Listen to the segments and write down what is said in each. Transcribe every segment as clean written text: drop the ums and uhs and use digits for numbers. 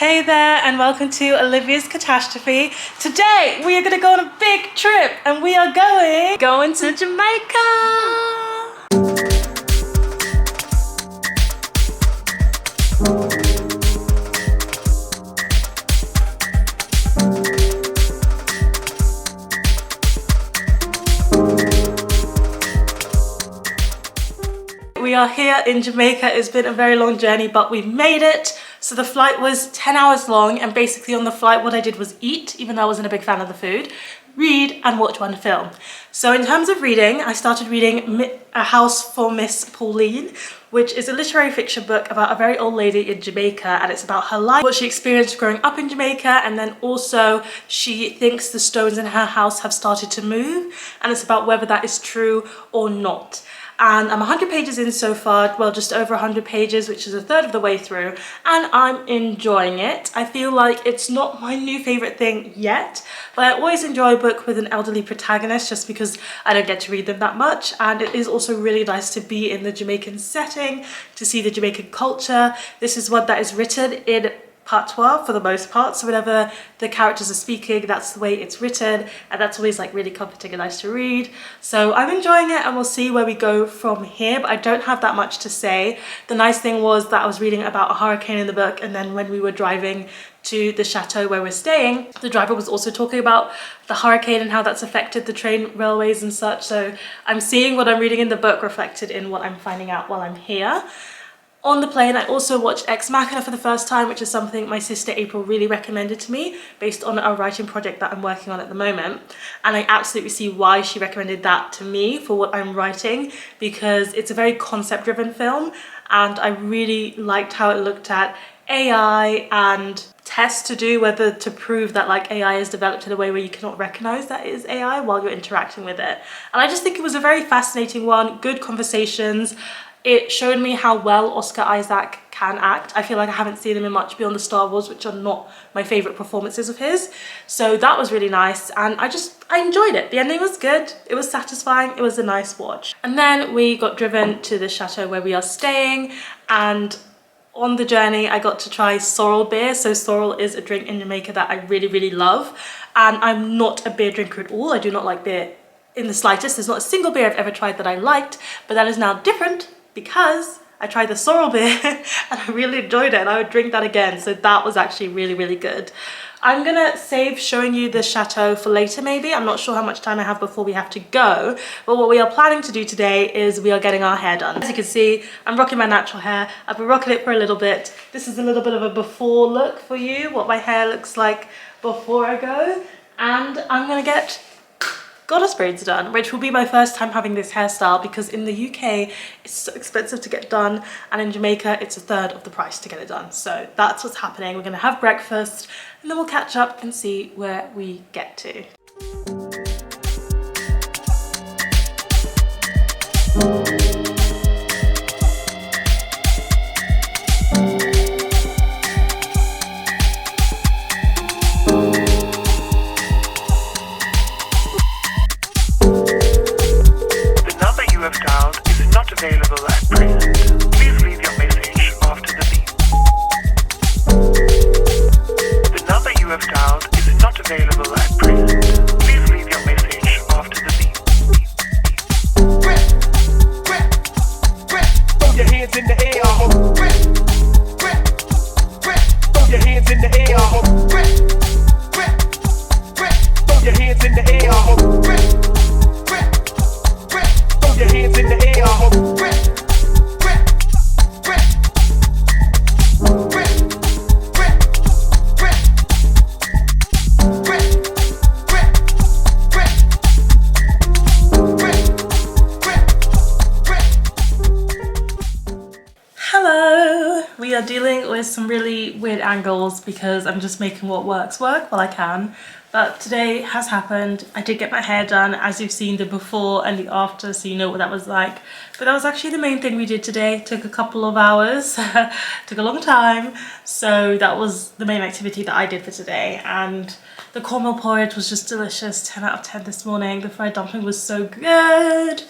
Hey there and welcome to Olivia's Catastrophe. Today we are going to go on a big trip and we are going to Jamaica. We are here in Jamaica. It's been a very long journey, but we've made it. So the flight was 10 hours long, and basically on the flight what I did was eat, even though I wasn't a big fan of the food, read and watch one film. So in terms of reading, I started reading A House for Miss Pauline, which is a literary fiction book about a very old lady in Jamaica, and it's about her life, what she experienced growing up in Jamaica, and then also she thinks the stones in her house have started to move, and it's about whether that is true or not. And I'm 100 pages in so far, well, just over 100 pages, which is a third of the way through, and I'm enjoying it. I feel like it's not my new favorite thing yet, but I always enjoy a book with an elderly protagonist just because I don't get to read them that much, and it is also really nice to be in the Jamaican setting, to see the Jamaican culture. This is one that is written in patois for the most part, so whenever the characters are speaking, that's the way it's written, and that's always like really comforting and nice to read. So I'm enjoying it, and we'll see where we go from here, but I don't have that much to say. The nice thing was that I was reading about a hurricane in the book, and then when we were driving to the chateau where we're staying, the driver was also talking about the hurricane and how that's affected the train railways and such. So I'm seeing what I'm reading in the book reflected in what I'm finding out while I'm here. On the plane, I also watched Ex Machina for the first time, which is something my sister April really recommended to me based on a writing project that I'm working on at the moment. And I absolutely see why she recommended that to me for what I'm writing, because it's a very concept-driven film, and I really liked how it looked at AI and tests to do whether to prove that like AI is developed in a way where you cannot recognize that it is AI while you're interacting with it. And I just think it was a very fascinating one, good conversations. It showed me how well Oscar Isaac can act. I feel like I haven't seen him in much beyond the Star Wars, which are not my favourite performances of his. So that was really nice, and I enjoyed it. The ending was good, it was satisfying, it was a nice watch. And then we got driven to the chateau where we are staying, and on the journey I got to try sorrel beer. So sorrel is a drink in Jamaica that I really, really love, and I'm not a beer drinker at all. I do not like beer in the slightest. There's not a single beer I've ever tried that I liked, but that is now different because I tried the sorrel beer and I really enjoyed it, and I would drink that again. So that was actually really, really good. I'm gonna save showing you the chateau for later maybe. I'm not sure how much time I have before we have to go, but what we are planning to do today is we are getting our hair done. As you can see, I'm rocking my natural hair. I've been rocking it for a little bit. This is a little bit of a before look for you, what my hair looks like before I go. And I'm gonna get goddess braids done, which will be my first time having this hairstyle, because in the UK it's so expensive to get done, and in Jamaica it's a third of the price to get it done. So that's what's happening. We're gonna have breakfast and then we'll catch up and see where we get to. Available at present. Please leave your message after the beep. The number you have dialed is not available at present. Please leave your message after the beep. Throw your hands in the air. Throw your hands in the air. Throw your hands in the air. Throw your hands in the air. Hello! We are dealing with some really weird angles because I'm just making what works work while I can. But today has happened. I did get my hair done, as you've seen the before and the after, so you know what that was like. But that was actually the main thing we did today. It took a couple of hours, took a long time. So that was the main activity that I did for today. And the cornmeal porridge was just delicious, 10 out of 10 this morning. The fried dumpling was so good.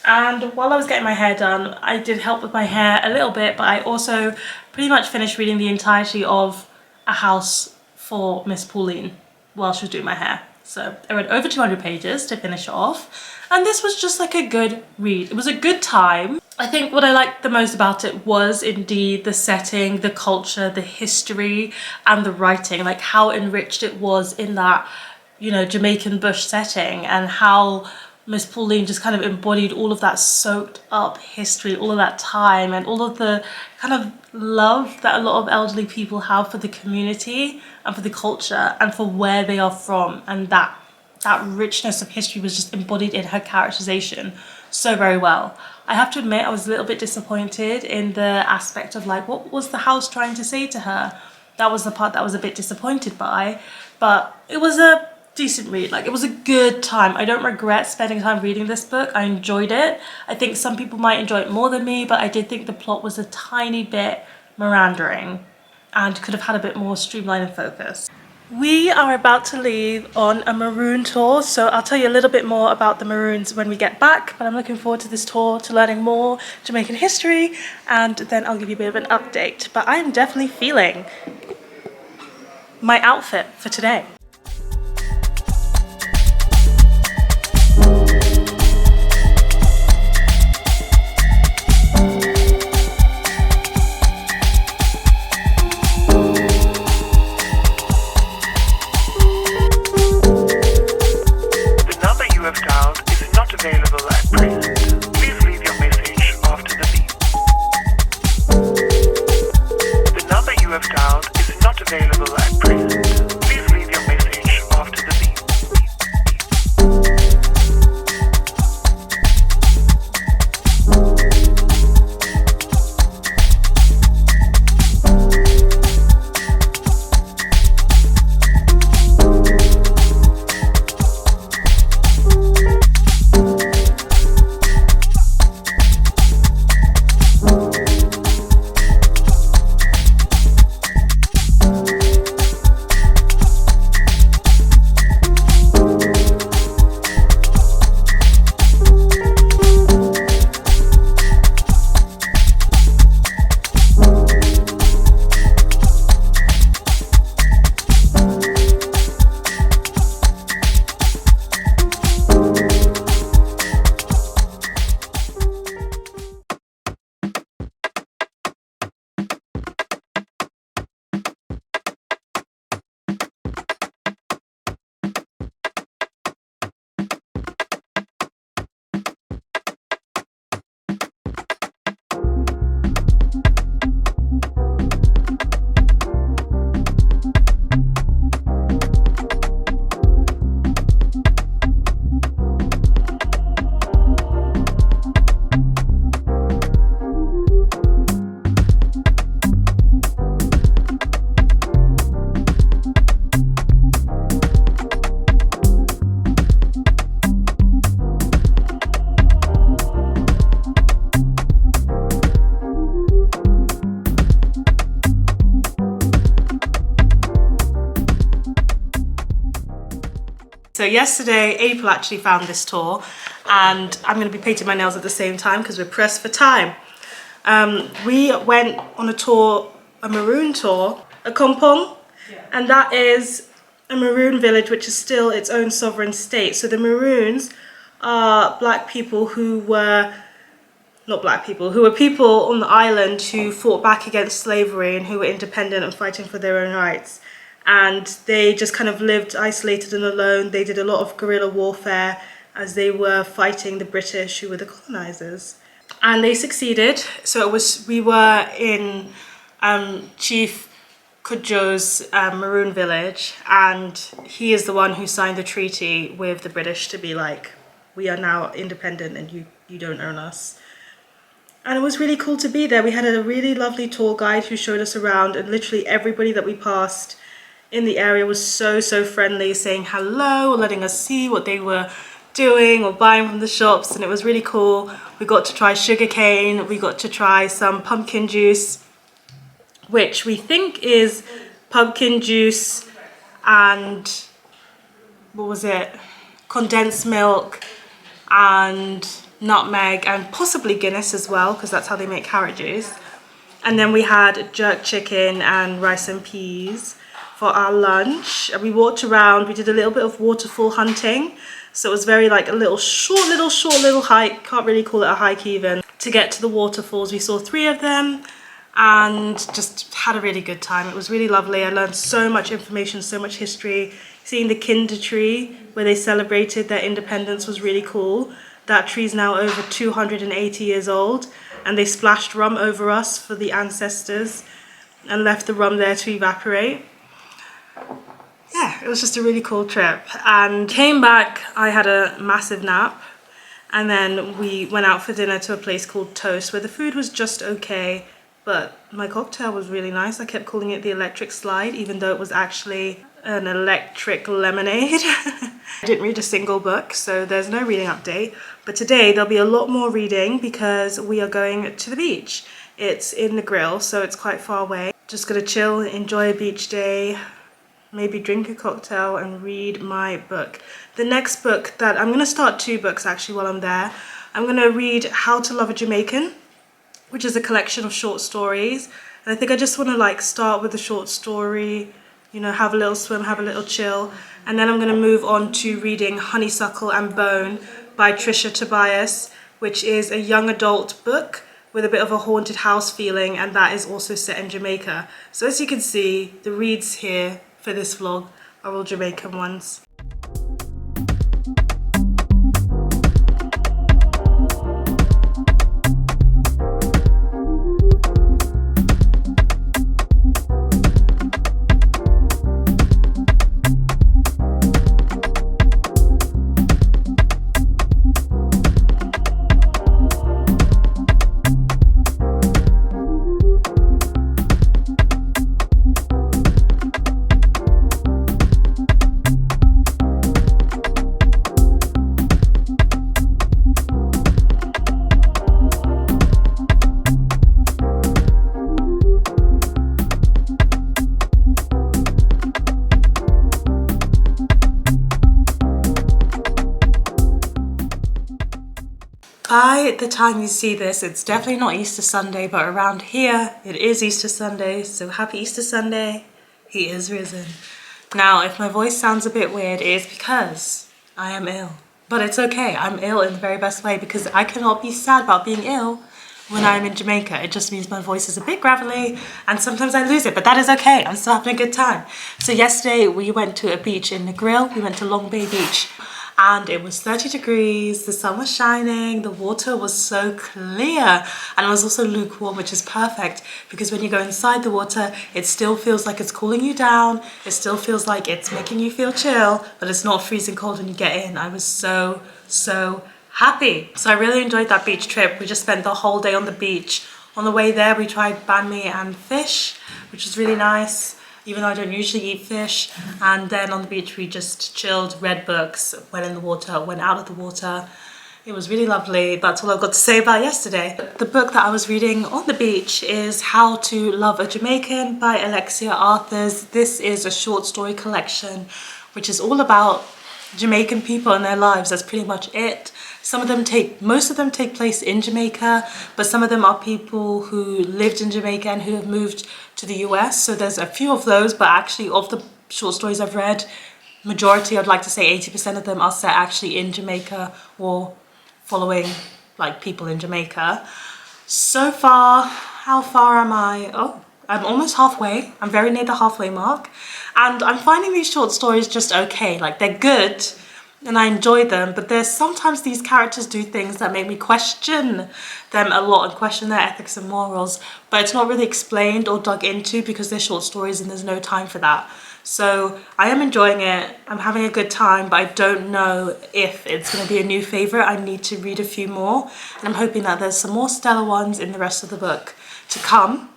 And while I was getting my hair done, I did help with my hair a little bit, but I also pretty much finished reading the entirety of a house for Miss Pauline while she was doing my hair. So I read over 200 pages to finish it off, and this was just like a good read. It was a good time. I think what I liked the most about it was indeed the setting, the culture, the history, and the writing, like how enriched it was in that, you know, Jamaican bush setting, and how Miss Pauline just kind of embodied all of that soaked up history, all of that time, and all of the kind of love that a lot of elderly people have for the community and for the culture and for where they are from. And that richness of history was just embodied in her characterization so very well. I have to admit, I was a little bit disappointed in the aspect of like, what was the house trying to say to her? That was the part that I was a bit disappointed by, but it was a decent read. Like, it was a good time. I don't regret spending time reading this book. I enjoyed it. I think some people might enjoy it more than me, but I did think the plot was a tiny bit meandering and could have had a bit more streamline and focus. We are about to leave on a Maroon tour, so I'll tell you a little bit more about the Maroons when we get back, but I'm looking forward to this tour, to learning more Jamaican history, and then I'll give you a bit of an update. But I am definitely feeling my outfit for today. Available at present. Please leave your message after the beep. The number you have dialed is not available at present. Please leave your message after the beep. So yesterday, April actually found this tour, and I'm going to be painting my nails at the same time because we're pressed for time. We went on a tour, a Maroon tour, a Kompong, and that is a Maroon village which is still its own sovereign state. So the Maroons are black people who were, not black people, who were people on the island who fought back against slavery and who were independent and fighting for their own rights. And they just kind of lived isolated and alone. They did a lot of guerrilla warfare as they were fighting the British, who were the colonizers. And they succeeded. So we were in Chief Kudjo's Maroon village, and he is the one who signed the treaty with the British to be like, we are now independent and you don't own us. And it was really cool to be there. We had a really lovely tour guide who showed us around, and literally everybody that we passed in the area was so friendly, saying hello, letting us see what they were doing or buying from the shops, and it was really cool. We got to try sugarcane, we got to try some pumpkin juice, which we think is pumpkin juice and, what was it, condensed milk and nutmeg and possibly Guinness as well, because that's how they make carrot juice. And then we had jerk chicken and rice and peas for our lunch. And we walked around, we did a little bit of waterfall hunting. So it was very like a little short little hike. Can't really call it a hike even. To get to the waterfalls, we saw 3 of them and just had a really good time. It was really lovely. I learned so much information, so much history. Seeing the Kinder tree where they celebrated their independence was really cool. That tree's now over 280 years old, and they splashed rum over us for the ancestors and left the rum there to evaporate. Yeah, it was just a really cool trip. And came back, I had a massive nap, and then we went out for dinner to a place called Toast where the food was just okay, but my cocktail was really nice. I kept calling it the electric slide, even though it was actually an electric lemonade. I didn't read a single book, so there's no reading update. But today there'll be a lot more reading because we are going to the beach. It's in the Grill, so it's quite far away. Just gonna chill, enjoy a beach day, maybe drink a cocktail and read my book. The next book that I'm gonna start 2 books actually while I'm there. I'm gonna read How to Love a Jamaican, which is a collection of short stories. And I think I just wanna like start with a short story, you know, have a little swim, have a little chill. And then I'm gonna move on to reading Honeysuckle and Bone by Trisha Tobias, which is a young adult book with a bit of a haunted house feeling, and that is also set in Jamaica. So as you can see, the reads here for this vlog are all Jamaican ones. By the time you see this, it's definitely not Easter Sunday, but around here it is Easter Sunday, so happy Easter Sunday, he is risen. Now, if my voice sounds a bit weird, it is because I am ill. But it's okay, I'm ill in the very best way because I cannot be sad about being ill when I'm in Jamaica. It just means my voice is a bit gravelly and sometimes I lose it, but that is okay, I'm still having a good time. So yesterday we went to a beach in the Grill, we went to Long Bay Beach. And it was 30 degrees, the sun was shining, the water was so clear, and it was also lukewarm, which is perfect because when you go inside the water, it still feels like it's cooling you down, it still feels like it's making you feel chill, but it's not freezing cold when you get in. I was so happy. So I really enjoyed that beach trip. We just spent the whole day on the beach. On the way there, we tried banh mi and fish, which was really nice, even though I don't usually eat fish. And then on the beach we just chilled, read books, went in the water, went out of the water. It was really lovely. That's all I've got to say about yesterday. The book that I was reading on the beach is How to Love a Jamaican by Alexia. This is a short story collection which is all about Jamaican people and their lives. That's pretty much it. Most of them take place in Jamaica, but some of them are people who lived in Jamaica and who have moved to the US. So there's a few of those, but actually of the short stories I've read, majority, I'd like to say 80% of them are set actually in Jamaica or following like people in Jamaica. So far, how far am I? Oh, I'm almost halfway. I'm very near the halfway mark. And I'm finding these short stories just okay. Like they're good and I enjoy them, but there's sometimes these characters do things that make me question them a lot and question their ethics and morals, but it's not really explained or dug into because they're short stories and there's no time for that. So I am enjoying it, I'm having a good time, but I don't know if it's going to be a new favourite. I need to read a few more, and I'm hoping that there's some more stellar ones in the rest of the book to come.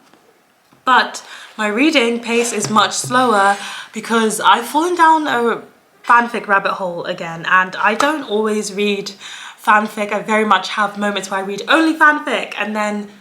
But my reading pace is much slower because I've fallen down a fanfic rabbit hole again, and I don't always read fanfic. I very much have moments where I read only fanfic and then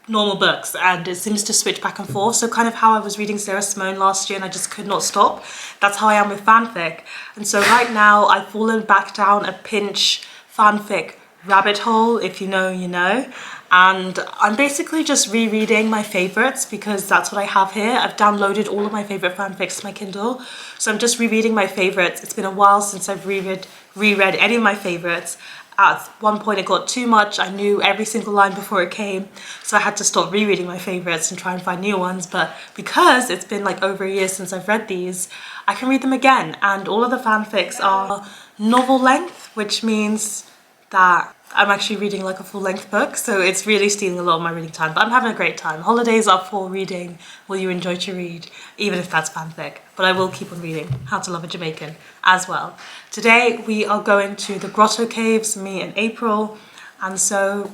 normal books, and it seems to switch back and forth. So kind of how I was reading Sarah Simone last year and I just could not stop, that's how I am with fanfic. And so right now I've fallen back down a pinch fanfic rabbit hole. If you know, you know. And I'm basically just rereading my favorites because that's what I have here. I've downloaded all of my favorite fanfics to my Kindle. So I'm just rereading my favorites. It's been a while since I've reread any of my favorites. At one point it got too much. I knew every single line before it came. So I had to stop rereading my favorites and try and find new ones. But because it's been like over a year since I've read these, I can read them again. And all of the fanfics are novel length, which means that I'm actually reading like a full-length book, so it's really stealing a lot of my reading time, but I'm having a great time. Holidays are for reading. Will you enjoy to read, even if that's fanfic? But I will keep on reading How to Love a Jamaican as well. Today we are going to the Grotto Caves, me and April, and so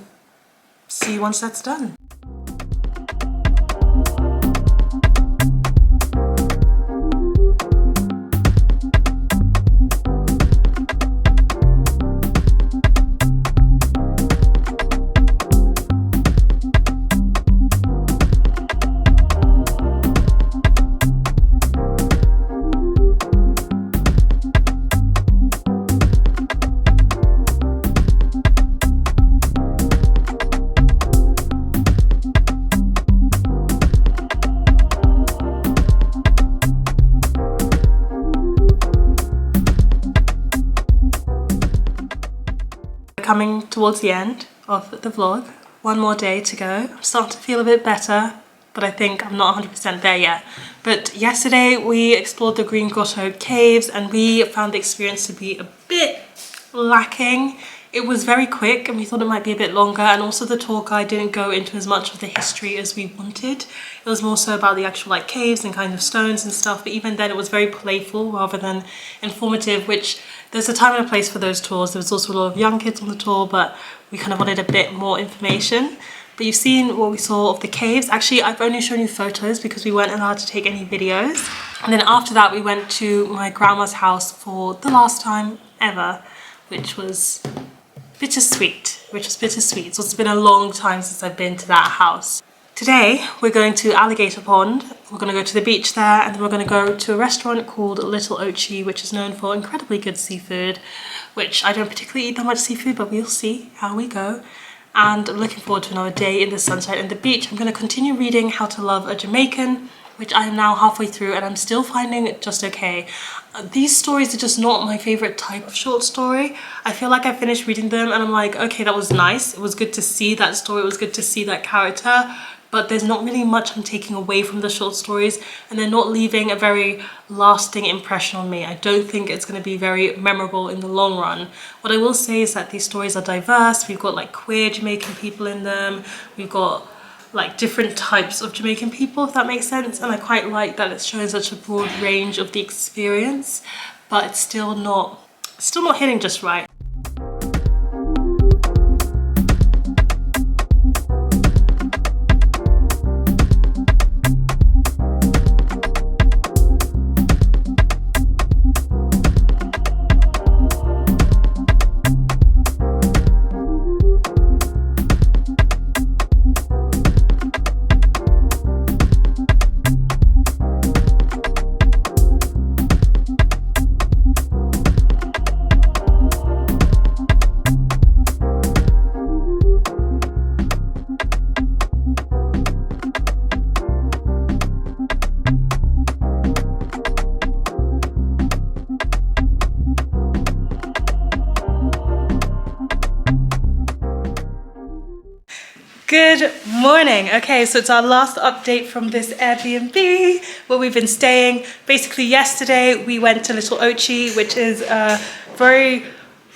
see you once that's done. Coming towards the end of the vlog. One more day to go. I'm starting to feel a bit better, but I think I'm not 100% there yet. But yesterday we explored the Green Grotto Caves and we found the experience to be a bit lacking. It was very quick and we thought it might be a bit longer, and also the tour guide didn't go into as much of the history as we wanted. It was more so about the actual like caves and kind of stones and stuff, but even then it was very playful rather than informative, which there's a time and a place for those tours. There was also a lot of young kids on the tour, but we kind of wanted a bit more information. But you've seen what we saw of the caves. Actually, I've only shown you photos because we weren't allowed to take any videos. And then after that, we went to my grandma's house for the last time ever, which was bittersweet. So it's been a long time since I've been to that house. Today, we're going to Alligator Pond. We're going to go to the beach there, and then we're going to go to a restaurant called Little Ochi, which is known for incredibly good seafood, which I don't particularly eat that much seafood, but we'll see how we go. And I'm looking forward to another day in the sunshine and the beach. I'm going to continue reading How to Love a Jamaican, which I am now halfway through, and I'm still finding it just okay. These stories are just not my favorite type of short story. I feel like I finished reading them and I'm like, okay, that was nice. It was good to see that story. It was good to see that character. But there's not really much I'm taking away from the short stories, and they're not leaving a very lasting impression on me. I don't think it's going to be very memorable in the long run. What I will say is that these stories are diverse. We've got like queer Jamaican people in them. We've got like different types of Jamaican people, if that makes sense. And I quite like that it's showing such a broad range of the experience, but it's still not hitting just right. Good morning. Okay, so it's our last update from this Airbnb where we've been staying. Basically yesterday we went to Little Ochi, which is a very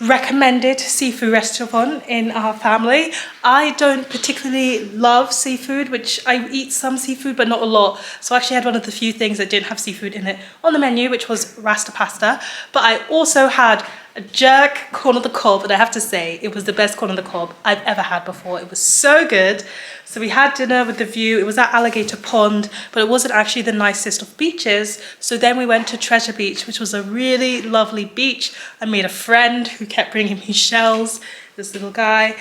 recommended seafood restaurant in our family. I don't particularly love seafood, which I eat some seafood but not a lot. So I actually had one of the few things that didn't have seafood in it on the menu, which was rasta pasta. But I also had a jerk corn on the cob, and I have to say it was the best corn on the cob I've ever had before. It was so good. So we had dinner with the view. It was at Alligator Pond, but it wasn't actually the nicest of beaches. So then we went to Treasure Beach, which was a really lovely beach. I made a friend who kept bringing me shells, this little guy.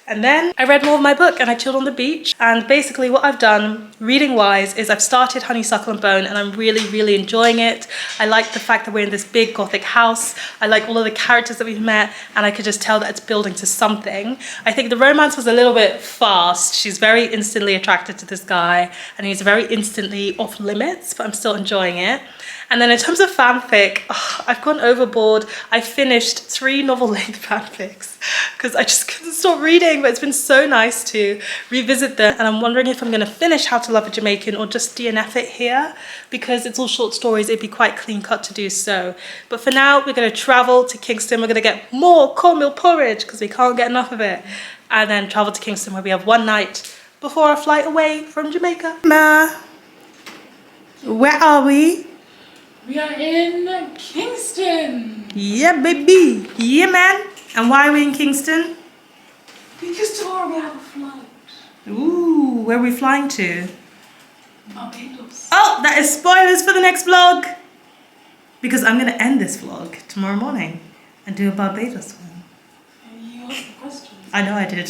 And then I read more of my book and I chilled on the beach. And basically what I've done reading wise is I've started Honeysuckle and Bone and I'm really enjoying it. I like the fact that we're in this big gothic house. I like all of the characters that we've met and I could just tell that it's building to something. I think the romance was a little bit fast. She's very instantly attracted to this guy and he's very instantly off limits, but I'm still enjoying it. And then in terms of fanfic, I've gone overboard. I finished 3 novel-length fanfics because I just couldn't stop reading, but it's been so nice to revisit them. And I'm wondering if I'm going to finish How to Love a Jamaican or just DNF it here because it's all short stories. It'd be quite clean cut to do so. But for now, we're going to travel to Kingston. We're going to get more cornmeal porridge because we can't get enough of it. And then travel to Kingston where we have one night before our flight away from Jamaica. Ma, where are we? We are in Kingston. Yeah, baby. Yeah, man. And why are we in Kingston? Because tomorrow we have a flight. Ooh, where are we flying to? Barbados. Oh, that is spoilers for the next vlog. Because I'm going to end this vlog tomorrow morning and do a Barbados one. And you asked the question. I know I did.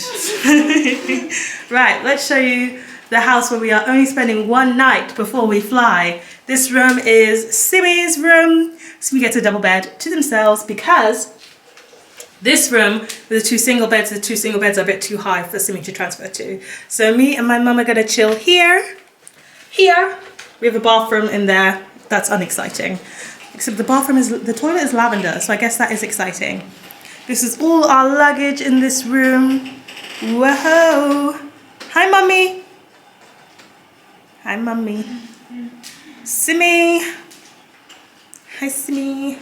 Right, let's show you the house where we are only spending one night before we fly. This room is Simi's room. Simi gets a double bed to themselves because this room with the 2 single beds, the 2 single beds are a bit too high for Simi to transfer to. So me and my mum are gonna chill here. Here, we have a bathroom in there. That's unexciting. Except the toilet is lavender, so I guess that is exciting. This is all our luggage in this room. Whoa. Hi, mummy. Hi, mummy. Simi. Hi, Simi.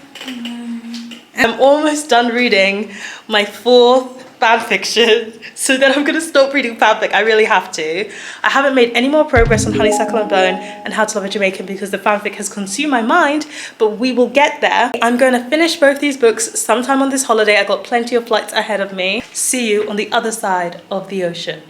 I'm almost done reading my 4th fanfiction, so then I'm going to stop reading fanfic. I really have to. I haven't made any more progress on Honeysuckle and Bone and How to Love a Jamaican because the fanfic has consumed my mind, but we will get there. I'm going to finish both these books sometime on this holiday. I've got plenty of flights ahead of me. See you on the other side of the ocean.